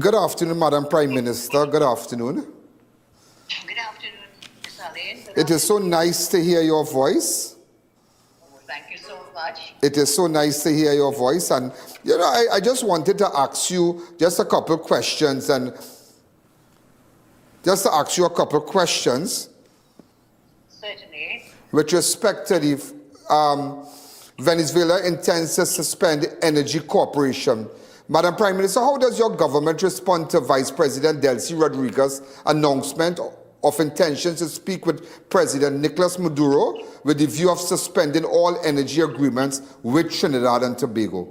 Good afternoon, Madam Prime Minister. Good afternoon. Good afternoon, Ms. Alleyne. It is so nice to hear your voice. Thank you so much. It is so nice to hear your voice. And, you know, I just wanted to ask you just a couple of questions Certainly. with respect to the Venezuela intends to suspend Energy Corporation. Madam Prime Minister, how does your government respond to Vice President Delcy Rodriguez's announcement of intentions to speak with President Nicolas Maduro with the view of suspending all energy agreements with Trinidad and Tobago?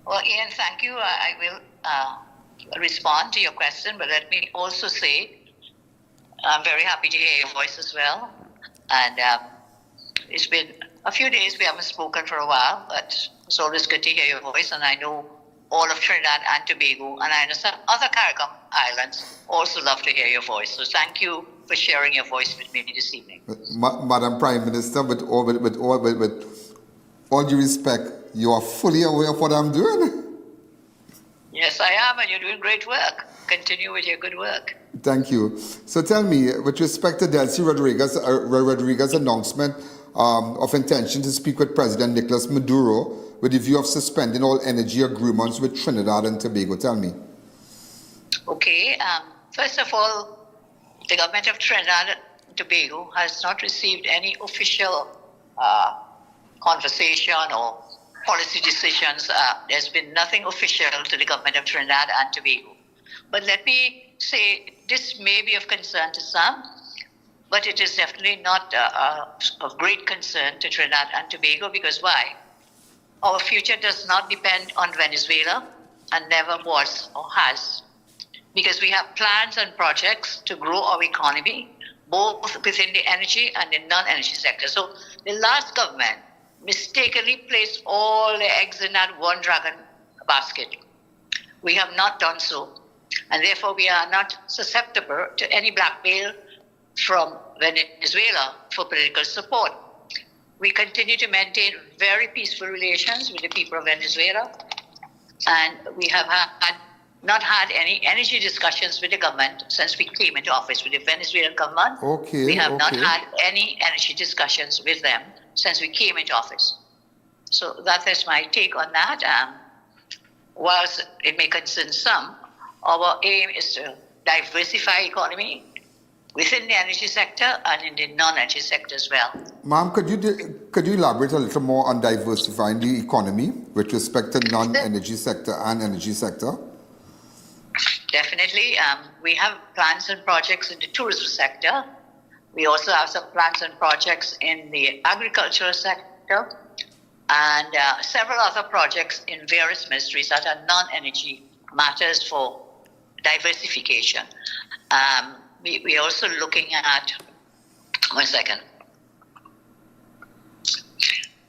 Well, Ian, thank you. I will respond to your question, but let me also say I'm very happy to hear your voice as well. And it's been a few days we haven't spoken for a while, but it's always good to hear your voice. And I know all of Trinidad and Tobago, and I understand other CARICOM islands also love to hear your voice. So thank you for sharing your voice with me this evening. Madam Prime Minister, with all due respect, you are fully aware of what I'm doing. Yes, I am, and you're doing great work. Continue with your good work. Thank you. So tell me, with respect to Delcy Rodriguez's announcement of intention to speak with President Nicolas Maduro with the view of suspending all energy agreements with Trinidad and Tobago, tell me. Okay. First of all, the government of Trinidad and Tobago has not received any official conversation or policy decisions. There's been nothing official to the government of Trinidad and Tobago. But let me say, this may be of concern to some, but it is definitely not of great concern to Trinidad and Tobago, because why? Our future does not depend on Venezuela, and never was or has, because we have plans and projects to grow our economy, both within the energy and the non-energy sector. So the last government mistakenly placed all the eggs in that one dragon basket. We have not done so, and therefore we are not susceptible to any blackmail from Venezuela for political support. We continue to maintain very peaceful relations with the people of Venezuela, and we have not had any energy discussions with the government since we came into office with the Venezuelan government. We have not had any energy discussions with them since we came into office. So that is my take on that. Whilst it may concern some, our aim is to diversify economy within the energy sector and in the non-energy sector as well. Ma'am, could you elaborate a little more on diversifying the economy with respect to non-energy sector and energy sector? Definitely. We have plans and projects in the tourism sector. We also have some plans and projects in the agricultural sector, and several other projects in various ministries that are non-energy matters for diversification. We're also looking at, one second.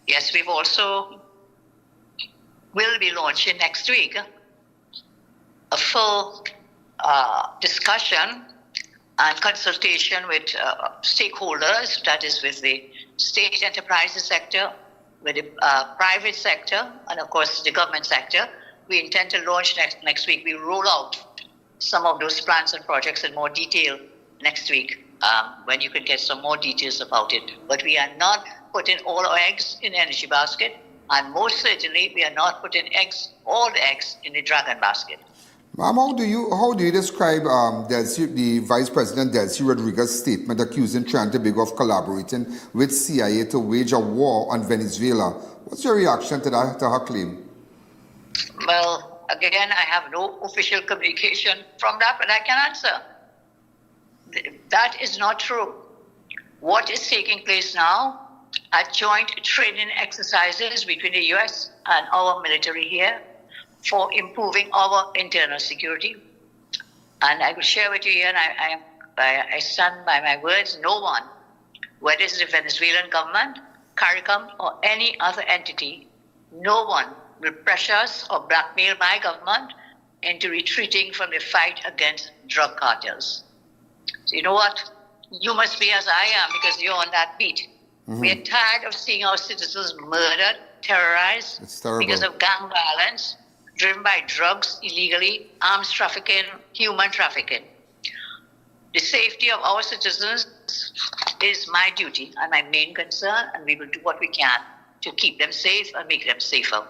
Yes, we've also will be launching next week a full discussion and consultation with stakeholders, that is with the state enterprises sector, with the private sector, and of course the government sector. We intend to launch next week. We roll out some of those plans and projects in more detail next week, when you can get some more details about it. But we are not putting all our eggs in the energy basket, and most certainly we are not putting all the eggs in the dragon basket. Ma'am, how do you describe the Vice President Delcy Rodriguez's statement accusing Trinidad and Tobago of collaborating with CIA to wage a war on Venezuela? What's your reaction to her claim? Well, again, I have no official communication from that, but I can answer. That is not true. What is taking place now are joint training exercises between the U.S. and our military here for improving our internal security. And I will share with you here, and I stand by my words, no one, whether it's the Venezuelan government, CARICOM, or any other entity, no one will pressure us or blackmail my government into retreating from the fight against drug cartels. So you know what? You must be as I am, because you're on that beat. Mm-hmm. We are tired of seeing our citizens murdered, terrorized because of gang violence. driven by drugs illegally, arms trafficking, human trafficking. The safety of our citizens is my duty and my main concern, and we will do what we can to keep them safe and make them safer.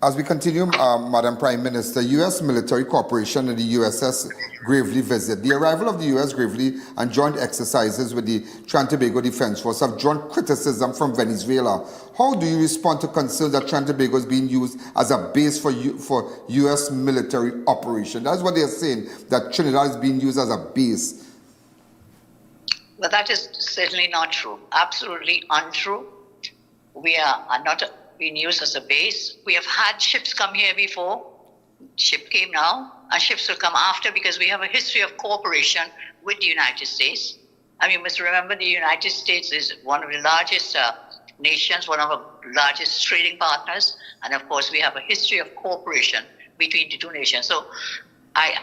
As we continue, Madam Prime Minister, U.S. military cooperation in the USS Gravely visit. The arrival of the U.S. Gravely and joint exercises with the Trinidad and Tobago Defense Force have drawn criticism from Venezuela. How do you respond to concerns that Trinidad and Tobago is being used as a base for U.S. military operation? That's what they're saying, that Trinidad is being used as a base. Well, that is certainly not true. Absolutely untrue. We are not being used as a base. We have had ships come here before. Ship came now, and ships will come after, because we have a history of cooperation with the United States. I mean, you must remember the United States is one of the largest nations, one of our largest trading partners, and of course we have a history of cooperation between the two nations. So I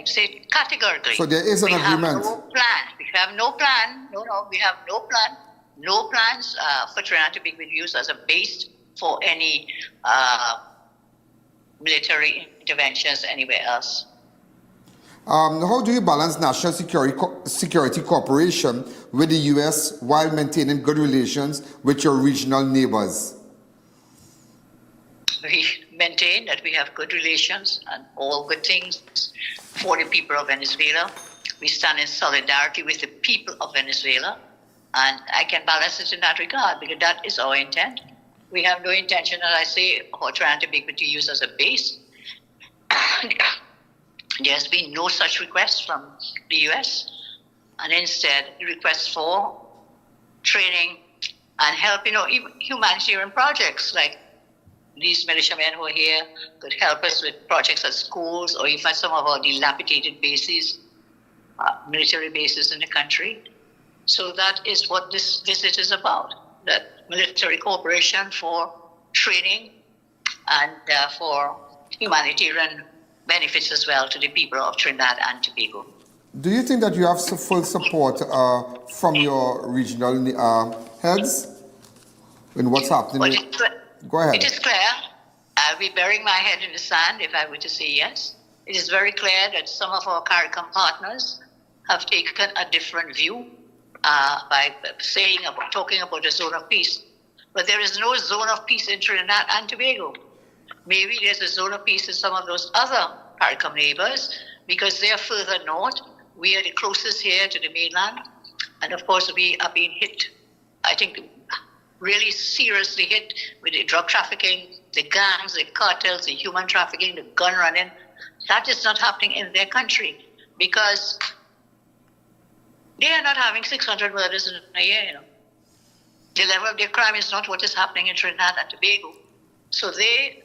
say categorically, so there is an agreement. We have no plan. We have no plan. We have no plan. No plans for Trinidad to be used as a base for any military interventions anywhere else. How do you balance national security cooperation with the U.S. while maintaining good relations with your regional neighbors? We maintain that we have good relations and all good things for the people of Venezuela. We stand in solidarity with the people of Venezuela, and I can balance it in that regard, because that is our intent. We have no intention, as I say, of trying to make it used as a base. There has been no such request from the U.S., and instead requests for training and help, even humanitarian projects like these militiamen who are here could help us with projects at schools or even some of our dilapidated bases, military bases in the country. So that is what this visit is about, that military cooperation for training and for humanitarian benefits as well to the people of Trinidad and Tobago. Do you think that you have full support from your regional heads in what's happening? Go ahead. It is clear. I'll be burying my head in the sand if I were to say yes. It is very clear that some of our CARICOM partners have taken a different view by talking about a zone of peace. But there is no zone of peace in Trinidad and Tobago. Maybe there's a zone of peace in some of those other CARICOM neighbors because they are further north. We are the closest here to the mainland. And of course, we are being hit, I think, really seriously hit with the drug trafficking, the gangs, the cartels, the human trafficking, the gun running. That is not happening in their country because they are not having 600 murders in a year. The level of their crime is not what is happening in Trinidad and Tobago. So they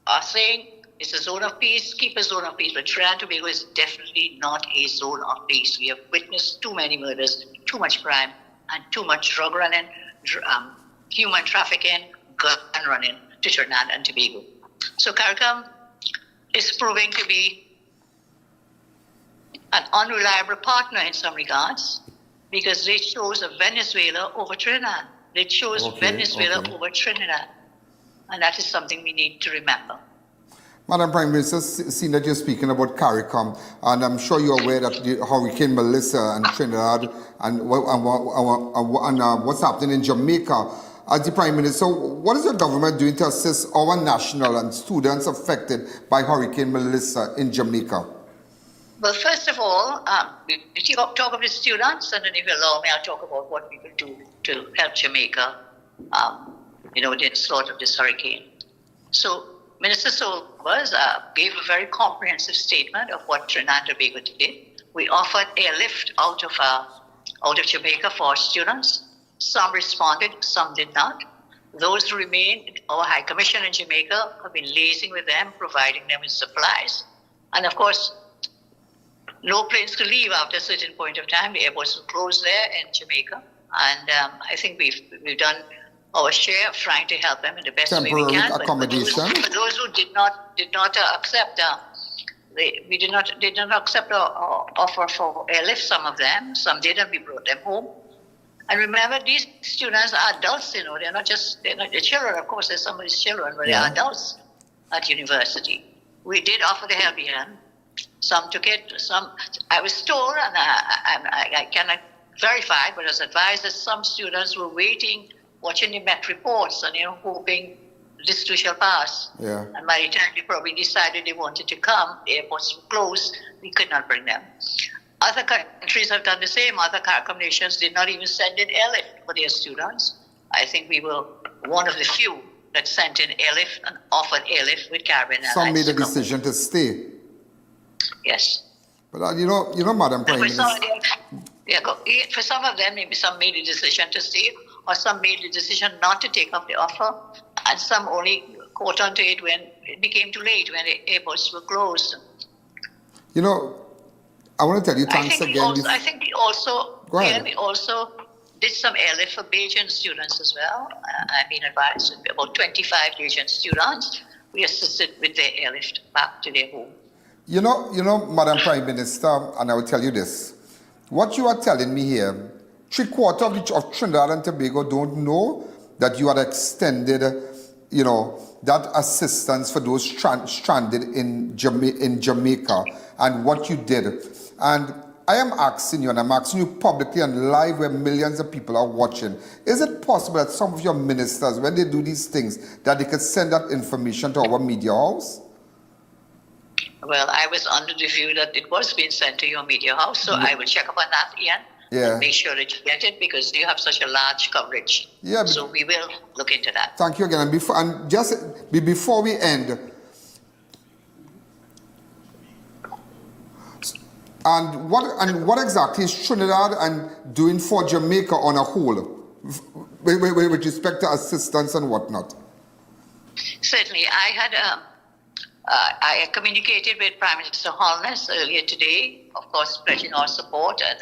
are saying it's a zone of peace, keep a zone of peace. But Trinidad and Tobago is definitely not a zone of peace. We have witnessed too many murders, too much crime, and too much drug running, human trafficking, gun running to Trinidad and Tobago. So CARICOM is proving to be an unreliable partner in some regards because they chose Venezuela over Trinidad. They chose Venezuela over Trinidad. And that is something we need to remember. Madam Prime Minister, seeing that you're speaking about CARICOM, and I'm sure you're aware that the Hurricane Melissa and Trinidad and what's happening in Jamaica. As the Prime Minister, what is your government doing to assist our national and students affected by Hurricane Melissa in Jamaica? Well, first of all, we talk of the students, and then if you allow me, I'll talk about what we will do to help Jamaica, with the onslaught of this hurricane. So Minister Sobers gave a very comprehensive statement of what Trinidad and Tobago did. We offered airlift out of Jamaica for our students. Some responded, some did not. Those who remained, our High Commission in Jamaica have been liaising with them, providing them with supplies. And of course, no planes could leave after a certain point of time. The airports were closed there in Jamaica. And I think we've done our share of trying to help them in the best way we can. Accommodation. For those who did not accept, we did not accept our offer for airlift. Some of them, some did, and we brought them home. And remember, these students are adults. They're not the children. Of course, they're somebody's children, but they're adults. at university. We did offer the helping hand. Some took it, some, I was told, and I cannot verify, but I was advised that some students were waiting, watching the Met reports and, hoping this too shall pass. Yeah. And by the time they probably decided they wanted to come, the airports were closed, we could not bring them. Other countries have done the same. Other CARICOM nations did not even send in airlift for their students. I think we were one of the few that sent in airlift and offered airlift with Caribbean Airlines. Some made a decision to stay. Yes. But Madam Prime Minister. For some of them, maybe some made a decision to stay, or some made the decision not to take up the offer, and some only caught on to it when it became too late, when the airports were closed. I want to tell you thanks again. I think we also did some airlift for Bajan students as well. I've been advised about 25 Bajan students. We assisted with their airlift back to their home. Madam Prime Minister, and I will tell you this. What you are telling me here, 3/4 of Trinidad and Tobago don't know that you had extended, that assistance for those stranded in Jamaica and what you did. And I am asking you, and I'm asking you publicly and live where millions of people are watching, is it possible that some of your ministers, when they do these things, that they could send that information to our media house? Well, I was under the view that it was being sent to your media house, so I will check up on that, Ian. Yeah. And make sure that you get it because you have such a large coverage. Yeah. So we will look into that. Thank you again. And before we end, and what exactly is Trinidad and doing for Jamaica on a whole, with respect to assistance and whatnot? Certainly, I communicated with Prime Minister Holness earlier today, of course, pledging our support and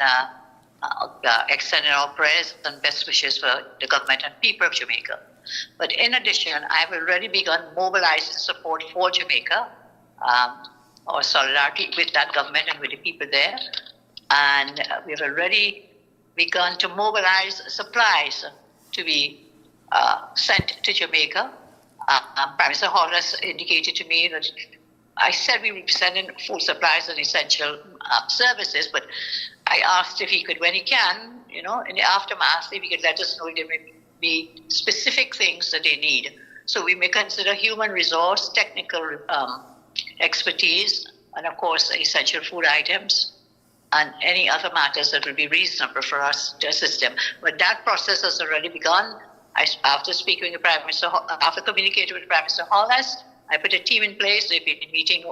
extending our prayers and best wishes for the government and people of Jamaica. But in addition, I've already begun mobilizing support for Jamaica, our solidarity with that government and with the people there. And we've already begun to mobilize supplies to be sent to Jamaica. Prime Minister Holness indicated to me that I said we would be sending food supplies and essential services, but I asked if he could, when he can, in the aftermath, if he could let us know if there may be specific things that they need. So we may consider human resource, technical expertise, and of course, essential food items, and any other matters that would be reasonable for us to assist them. But that process has already begun. After speaking with Prime Minister, after communicating with Prime Minister Holness, I put a team in place. They've been meeting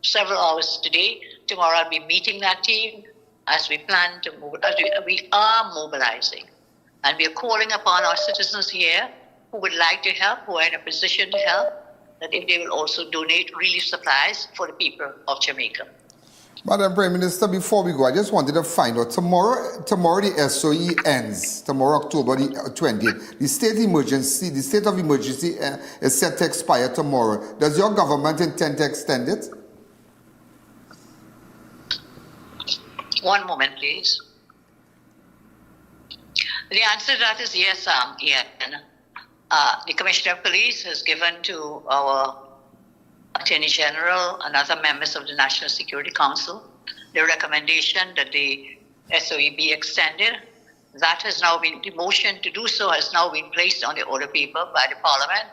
several hours today. Tomorrow I'll be meeting that team as we plan to move. We are mobilizing, and we are calling upon our citizens here who would like to help, who are in a position to help, that if they will also donate relief supplies for the people of Jamaica. Madam Prime Minister, before we go, I just wanted to find out, tomorrow the SOE ends, tomorrow October the 20th. The state of emergency is set to expire tomorrow. Does your government intend to extend it? One moment, please. The answer to that is yes, Ian. The Commissioner of Police has given to our Attorney General and other members of the National Security Council the recommendation that the SOE be extended. That has now been, the motion to do so has now been placed on the order paper by the Parliament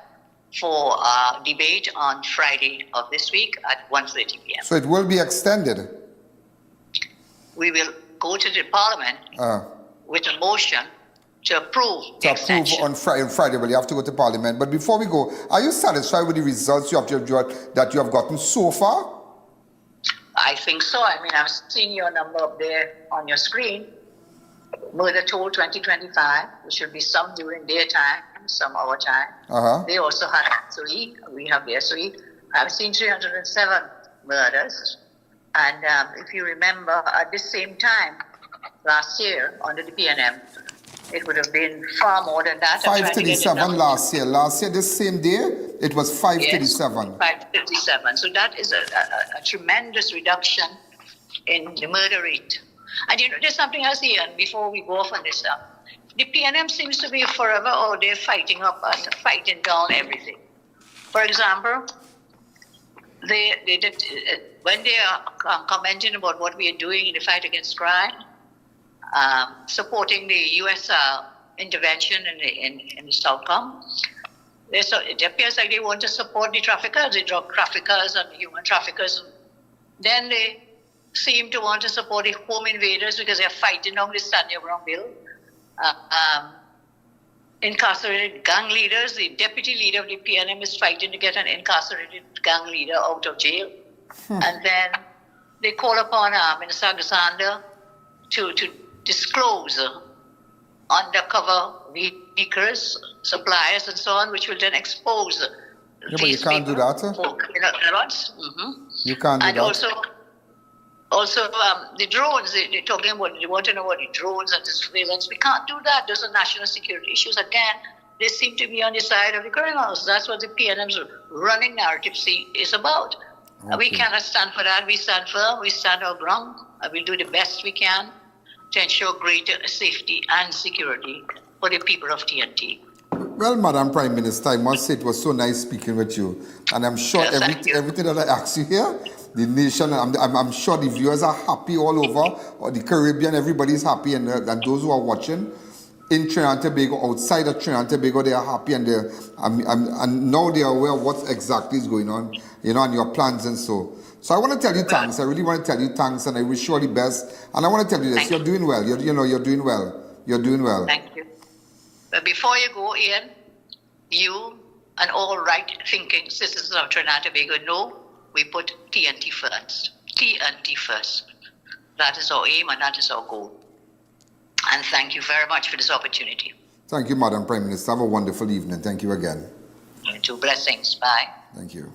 for debate on Friday of this week at 1:30 p.m. So it will be extended? We will go to the Parliament with a motion to approve the extension. On Friday, well, you have to go to Parliament. But before we go, are you satisfied with the results that you have gotten so far? I think so. I mean, I'm seeing your number up there on your screen. Murder Toll 2025, which will be some during their time, some our time. They also had SOE. We have the SOE. I've seen 307 murders. And if you remember, at the same time, last year, under the PNM, it would have been far more than that. 537 last year. Last year, this same day, it was 537. Yes, 557. So that is a tremendous reduction in the murder rate. And there's something else here, and before we go off on this, the PNM seems to be forever, they're fighting up and fighting down everything. For example, they did, when they are commenting about what we are doing in the fight against crime, supporting the U.S. intervention in the Southcom, it appears like they want to support the traffickers, the drug traffickers and the human traffickers. Then they seem to want to support the home invaders because they are fighting down the stand your ground bill. Incarcerated gang leaders, the deputy leader of the PNM is fighting to get an incarcerated gang leader out of jail. And then they call upon Minister Alexander to disclose undercover leakers, suppliers, and so on, which will then expose but you can't do that. You can't do and that. Also, the drones, they're talking about, they want to know about the drones and the surveillance. We can't do that. Those are national security issues. Again, they seem to be on the side of the criminals. That's what the PNM's running narrative is about. Okay. We cannot stand for that. We stand firm. We stand our ground. We'll do the best we can to ensure greater safety and security for the people of TNT. Well, Madam Prime Minister, I must say it was so nice speaking with you. And I'm sure everything that I asked you here, the nation, I'm sure the viewers are happy all over, or the Caribbean, everybody's happy, and those who are watching in Trinidad and Tobago, outside of Trinidad and Tobago, they are happy, and and now they are aware of what exactly is going on, and your plans and so. So I want to tell you thanks. I really want to tell you thanks, and I wish you all the best. And I want to tell you this: you're doing well. You're doing well. You're doing well. Thank you. But before you go, Ian, you and all right-thinking citizens of Trinidad and Tobago know we put TNT first. TNT first. That is our aim and that is our goal. And thank you very much for this opportunity. Thank you, Madam Prime Minister. Have a wonderful evening. Thank you again. You too. Blessings. Bye. Thank you.